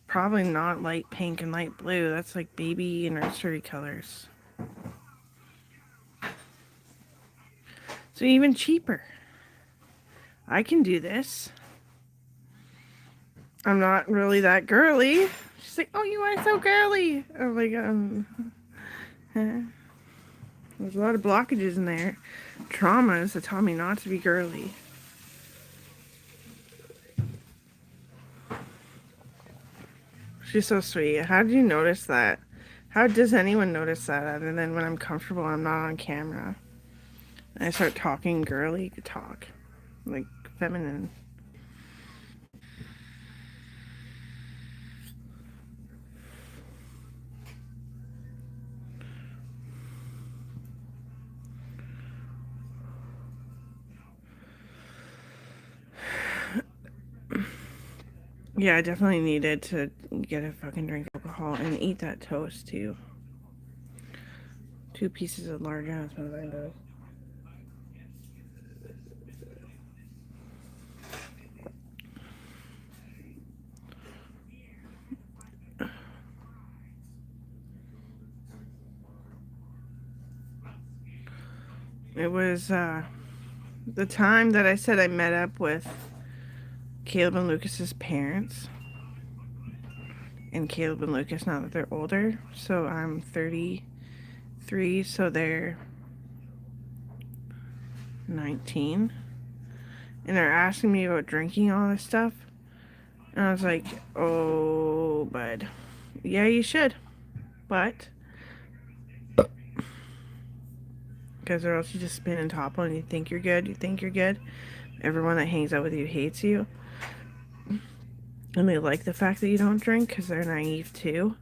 probably not light pink and light blue. That's like baby nursery colors. So even cheaper. I can do this. I'm not really that girly. She's like, oh, you are so girly. I'm like, there's a lot of blockages in there. Traumas that taught me not to be girly. She's so sweet. How did you notice that? How does anyone notice that other than when I'm comfortable, I'm not on camera? And I start talking girly talk. Like feminine. Yeah, I definitely needed to get a fucking drink of alcohol and eat that toast too. 2 pieces of large ass motherfucking. It was the time that I said I met up with Caleb and Lucas's parents. And Caleb and Lucas, now that they're older. So I'm 33, so they're 19. And they're asking me about drinking all this stuff. And I was like, oh, bud. Yeah, you should. But, because or else you just spin and topple and you think you're good. You think you're good. Everyone that hangs out with you hates you. And they like the fact that you don't drink because they're naive too.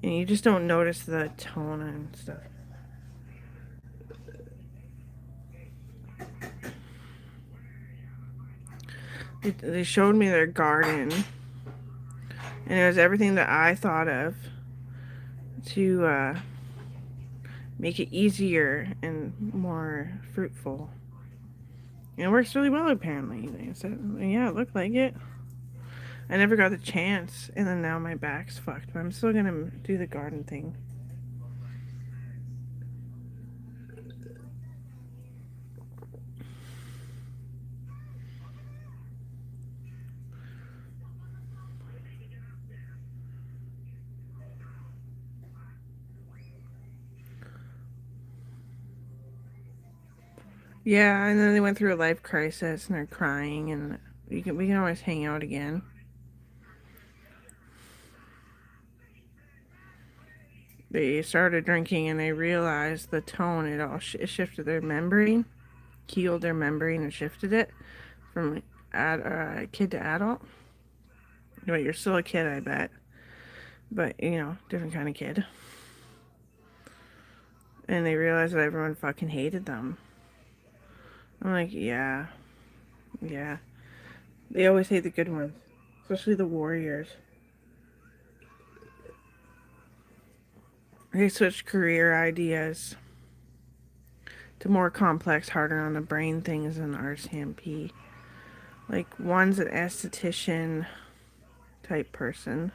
And you just don't notice the tone and stuff. They showed me their garden. And it was everything that I thought of to make it easier and more fruitful. And it works really well, apparently. They said, yeah, it looked like it. I never got the chance, and then now my back's fucked. But I'm still gonna do the garden thing. Yeah, and then they went through a life crisis, and they're crying, and we can always hang out again. They started drinking, and they realized the tone. It shifted their membrane, healed their membrane, and shifted it from kid to adult. But you're still a kid, I bet. But different kind of kid. And they realized that everyone fucking hated them. I'm like, yeah. They always hate the good ones, especially the warriors. They switched career ideas to more complex, harder on the brain things than RCMP. Like, one's an esthetician type person,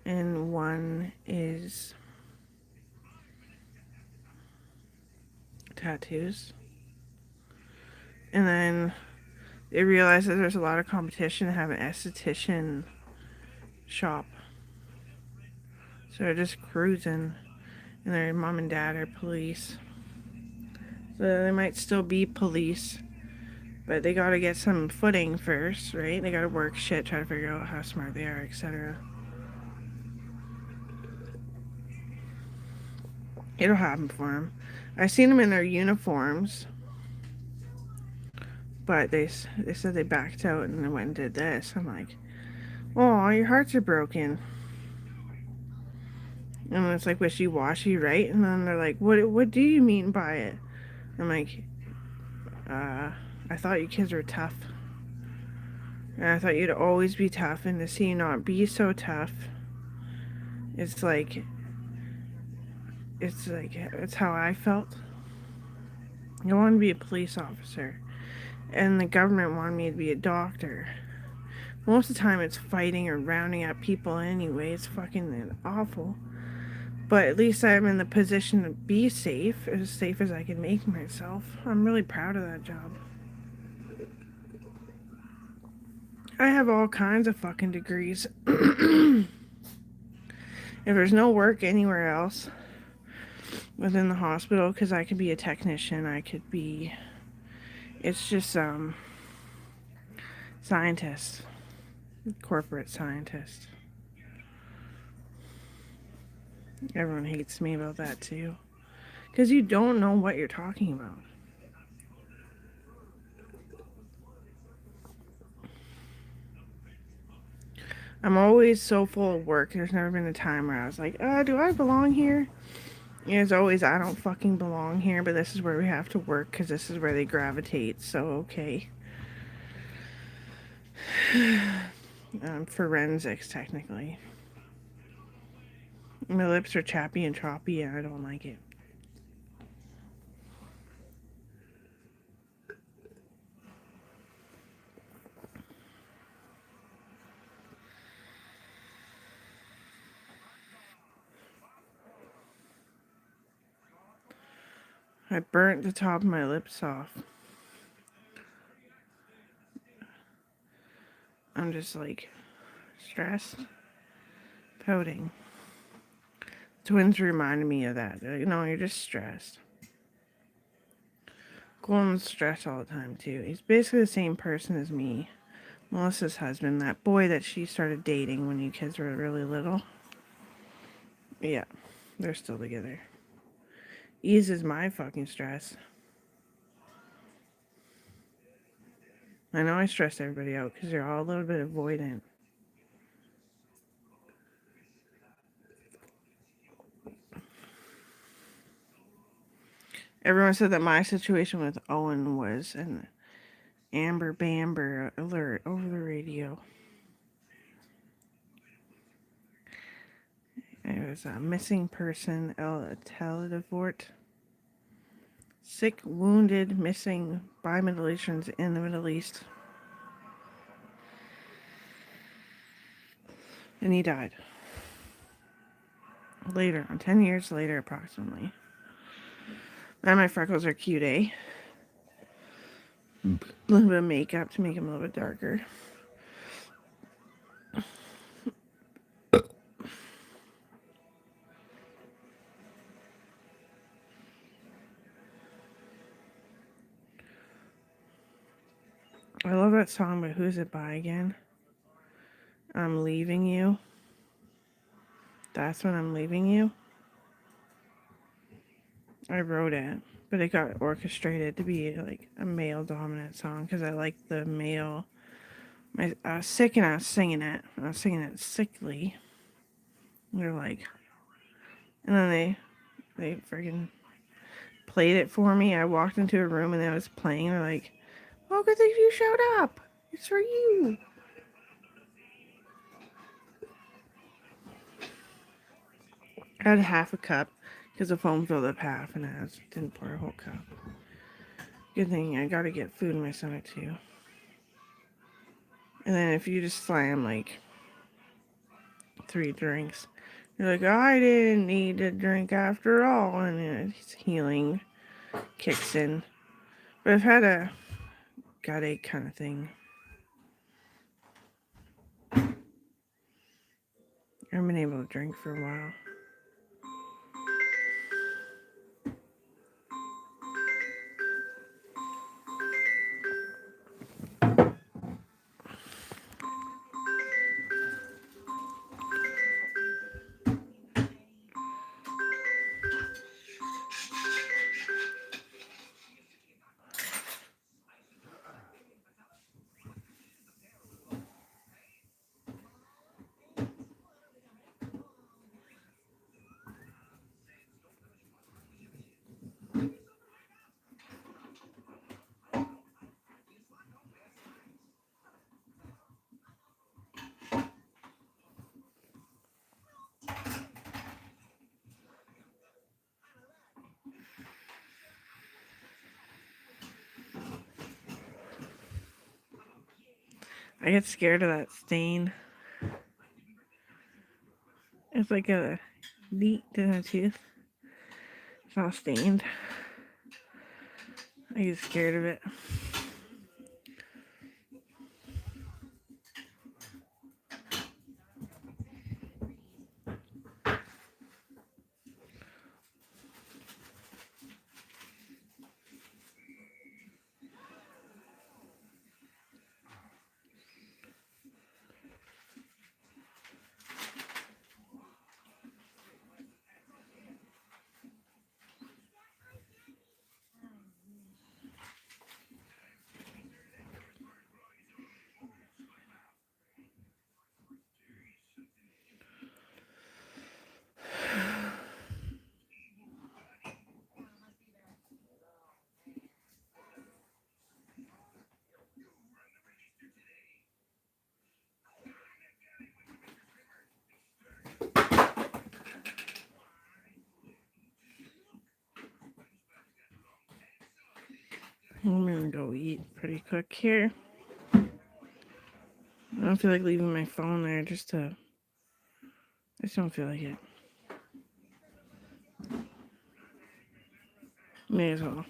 and one is tattoos. And then they realized that there's a lot of competition to have an esthetician shop. So they're just cruising, and their mom and dad are police. So they might still be police, but they gotta get some footing first, right? They gotta work shit, try to figure out how smart they are, etc. It'll happen for them. I seen them in their uniforms, but they said they backed out and they went and did this. I'm like, oh, your hearts are broken. And it's like wishy-washy, right? And then they're like, what do you mean by it? I'm like, I thought you kids were tough. And I thought you'd always be tough, and to see you not be so tough, it's how I felt. I wanted to be a police officer, and the government wanted me to be a doctor, Most of the time it's fighting or rounding up people anyway. It's fucking awful. But at least I'm in the position to be safe as I can make myself. I'm really proud of that job. I have all kinds of fucking degrees. If there's no work anywhere else within the hospital, because I could be a technician, I could be. It's just scientist, corporate scientist. Everyone hates me about that too, because you don't know what you're talking about. I'm always so full of work. There's never been a time where I was like, do I belong here? It's always, I don't fucking belong here, but this is where we have to work because this is where they gravitate, so okay. Forensics, technically. My lips are chappy and choppy, and I don't like it. I burnt the top of my lips off. I'm just like stressed, pouting. Twins reminded me of that. They're like, no, you're just stressed. Golden's stressed all the time too. He's basically the same person as me. Melissa's husband, that boy that she started dating when you kids were really little. Yeah, they're still together. Eases my fucking stress. I know I stress everybody out because they're all a little bit avoidant. Everyone said that my situation with Owen was an Amber Bamber alert over the radio. It was a missing person, El Teledevort. Sick, wounded, missing by Middle Easterns in the Middle East. And he died. Later, 10 years later, approximately. And my freckles are cute, eh? A little bit of makeup to make them a little bit darker. I love that song, but who's it by again? I'm Leaving You. That's When I'm Leaving You. I wrote it, but it got orchestrated to be like a male dominant song because I like the male. I was sick and I was singing it. I was singing it sickly. They're like, and then they friggin' played it for me. I walked into a room and it was playing. They're like, "Oh, good thing you showed up. It's for you." I had half a cup because the foam filled up half, and I didn't pour a whole cup. Good thing I gotta get food in my stomach too. And then if you just slam like 3 drinks, you're like, I didn't need a drink after all, and it's healing kicks in. But I've had a gut ache kind of thing. I haven't been able to drink for a while. I get scared of that stain. It's like a neat in a tooth. It's all stained. I get scared of it. I'm gonna go eat pretty quick here. I don't feel like leaving my phone there I just don't feel like it. May as well.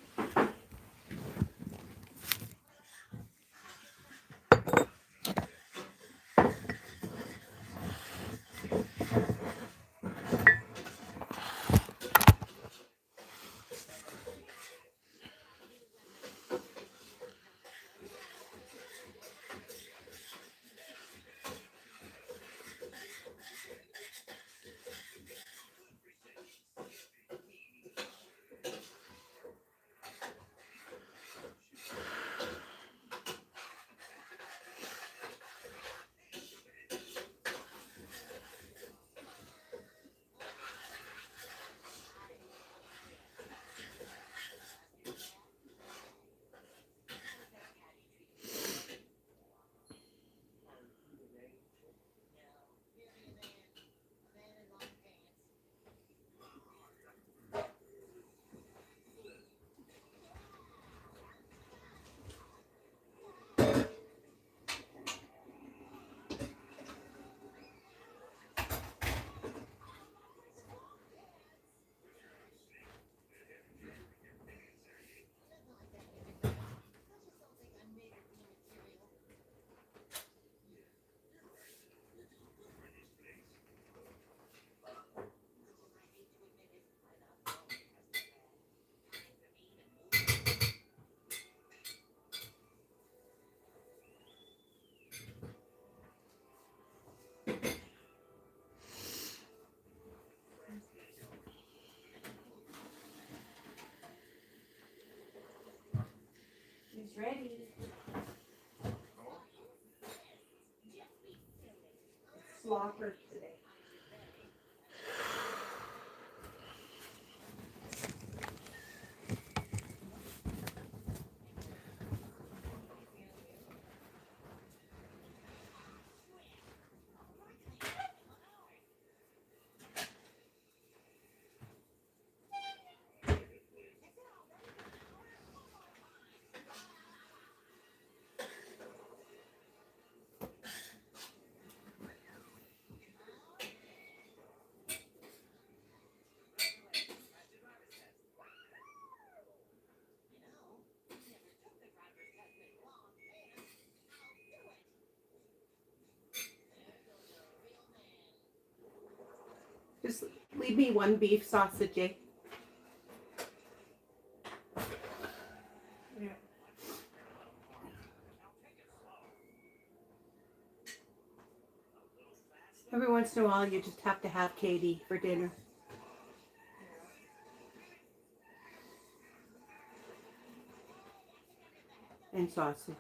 He's ready. Slopper today. Just leave me one beef sausage, eh? Yeah. Every once in a while, you just have to have Katie for dinner. And sausage.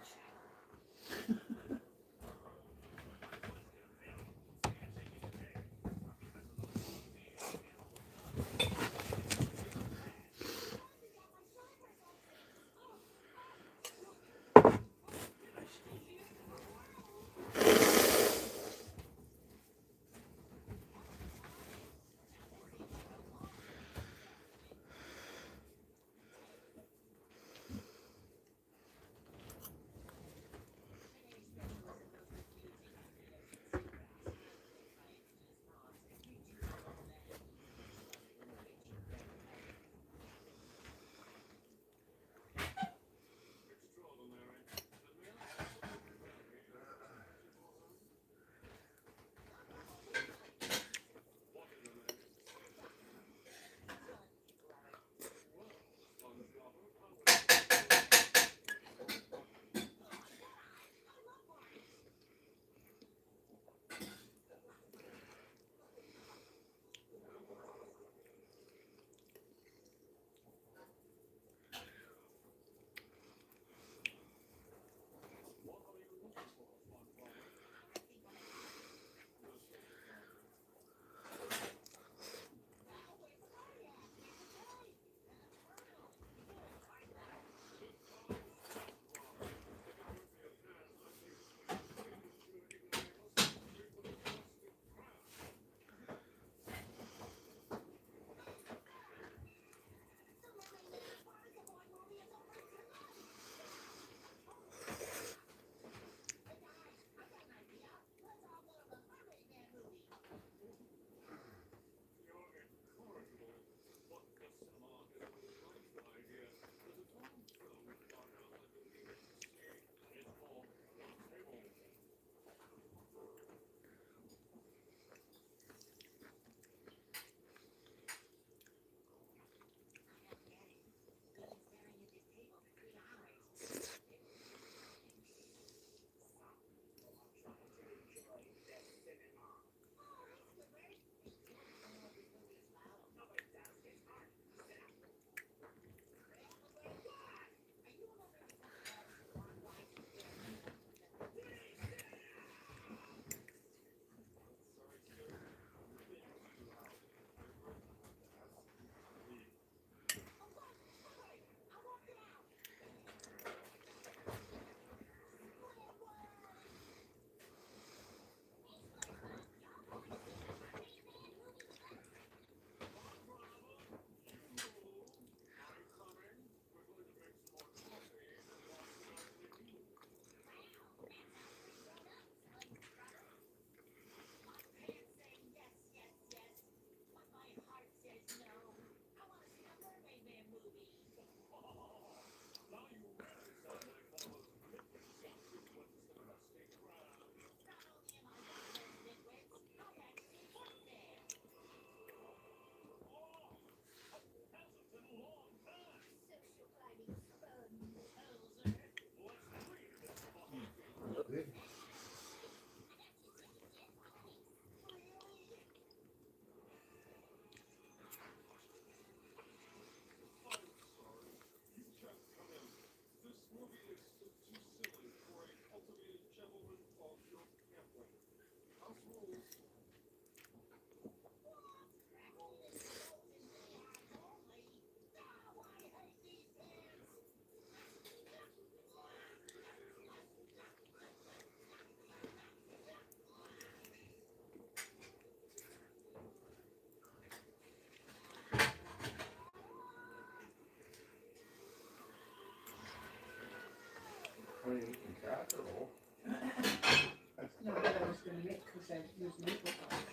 casserole. No, but I was going to make because I use maple syrup.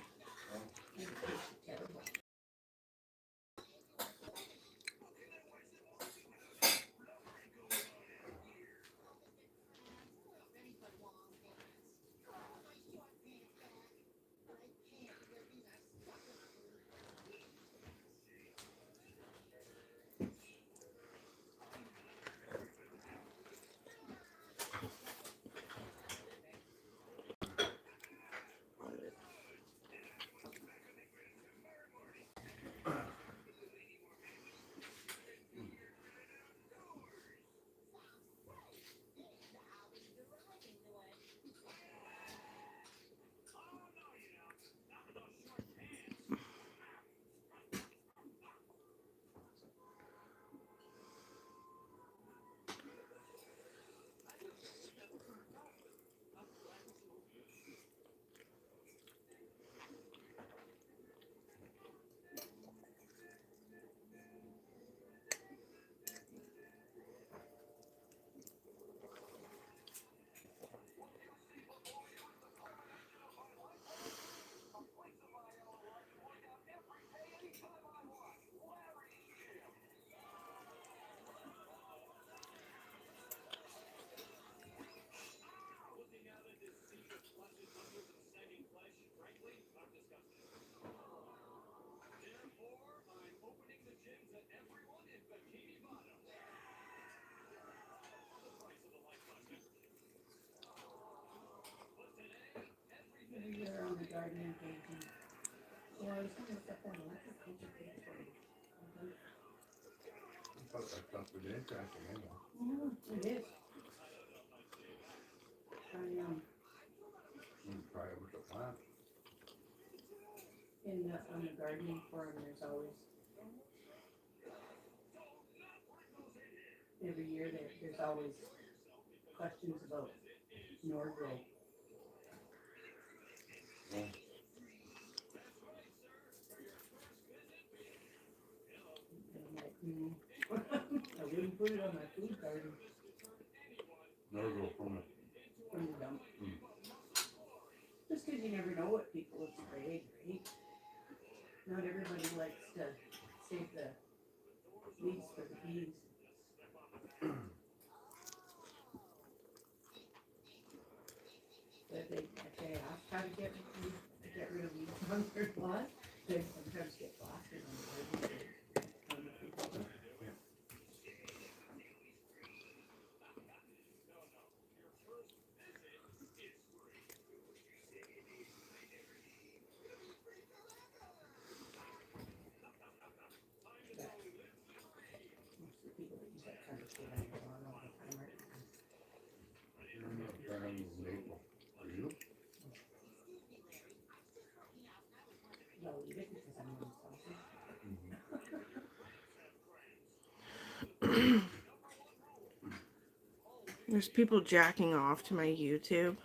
And it tasted terrible. You're on the gardening page. So I was going to set that electric culture page for you. I thought that stuff was interesting anyway. It is. Try it with the plant. On the gardening forum, there's always, every year there's always questions about Norgrow. Yeah. And I'm like, I wouldn't put it on my food garden Never go from it. from the dump. Just because you never know what people would spray, right? Not everybody likes to save the leaves for the bees. But if they ask how to get rid of weeds on their lawn, they sometimes get blasted on the garden page. On the food garden. Most of the people that use that kind of shit on their lawn all the time are You're not trying maple. Are you? they'll eat it because I'm on salsa. There's people jacking off to my YouTube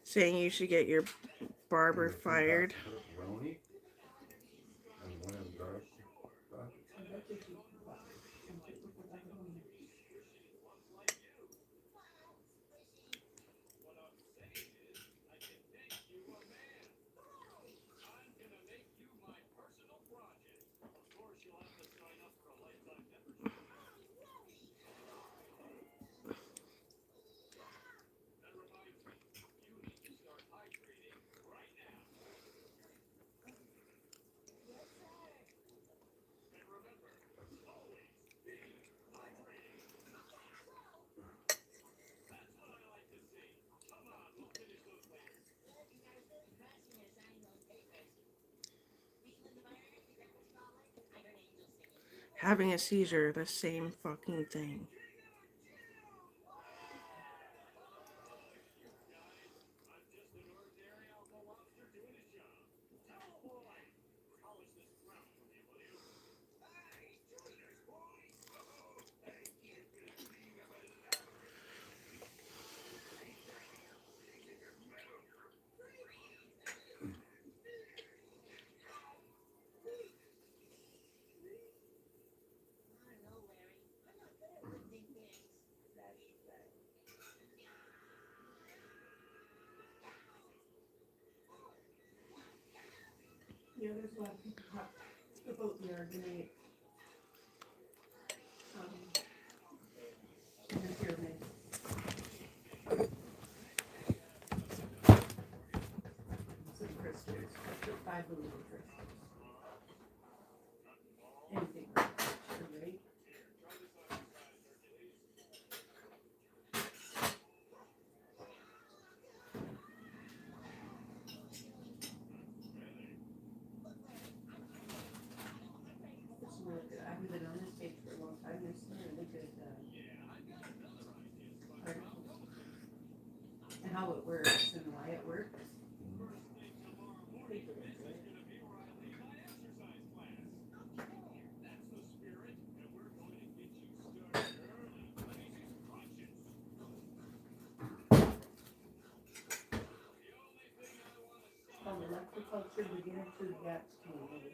saying you should get your barber fired. Pepperoni. And one of the garlic stuff. I bet you some people put that on there. Having a seizure, the same fucking thing. Yeah, there's a lot of people talk about the argonite in the pyramid. Some crystals, like 5 million crystals. Anything like that, sure, right? It's really good. I haven't been on this page for a long time. There's some really good articles. And how it works and why it works. Take a look at it. Called Electroculture Beginner to Adapt Community.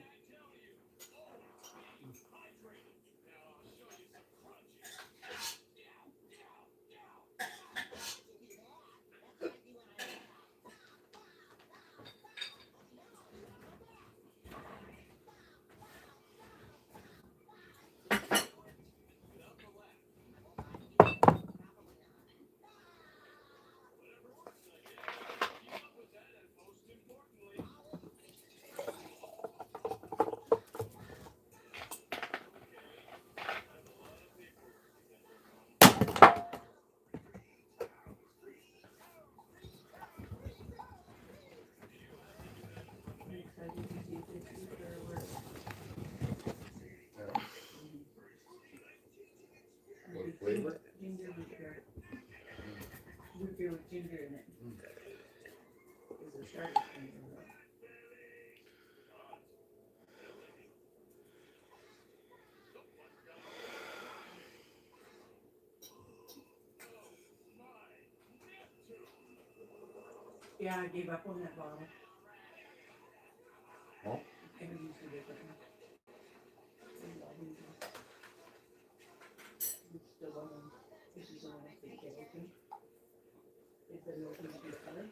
I'm excited to see if this root beer works. Yeah. It'll be flavor? Ginger root beer. Root beer with ginger in it. Mm. Is the starter ginger though. Yeah, I gave up on that bottle. Oh. I never used a different one. It's the one. This is the one I think they open. Is the open to be color?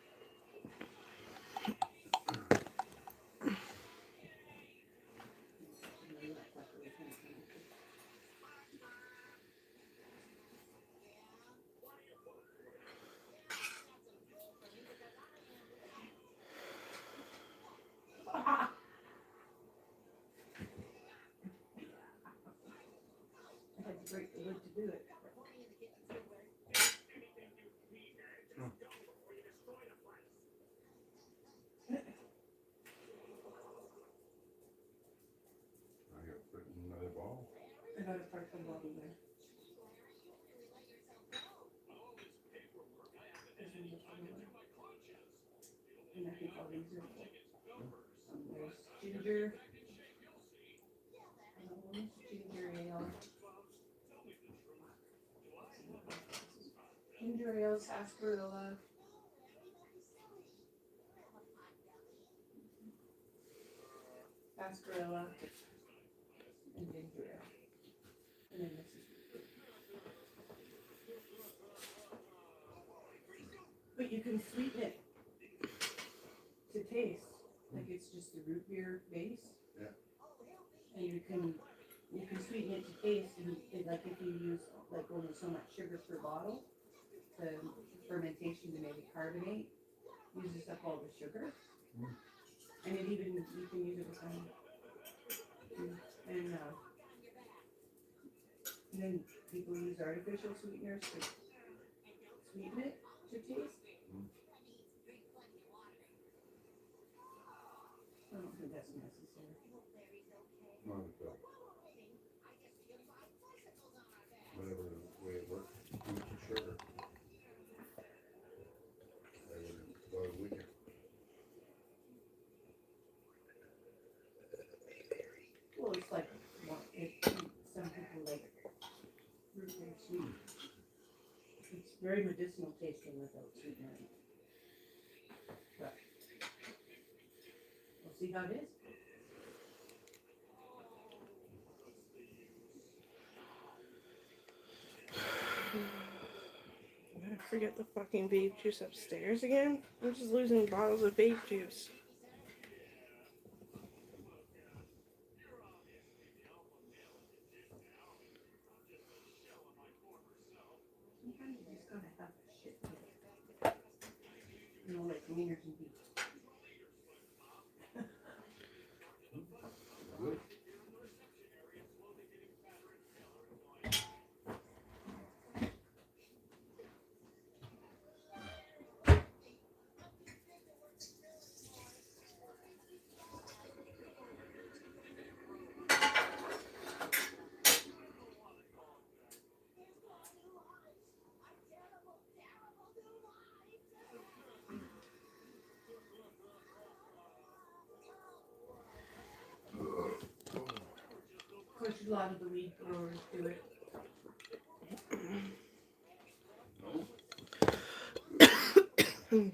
I had to break the lid to do it. I got put in another ball. I got a partial bottle there. This one's a full one. And I think all these are full. There's ginger. Ginger ale. Ginger ale, sarsaparilla. Sarsaparilla. And ginger ale. And then this is root beer. But you can sweeten it to taste. Like it's just the root beer base. Yeah. And you can sweeten it to taste, and like if you use like only so much sugar per bottle, the fermentation to make it carbonate uses up all the sugar. Mm. And it even you can use it with and then people use artificial sweeteners to sweeten it to taste. Mm. I don't think that's necessary. Not at all. Whatever way it works, food to sugar. I wouldn't go with you. Well, it's like some people like root beer sweet. It's very medicinal tasting without sweetening. But we'll see how it is. I forget the fucking vape juice upstairs again. I'm just losing bottles of vape juice. God, I thought that shit. You know, like wieners and beef. Good. Of course, a lot of the weed growers do it. No?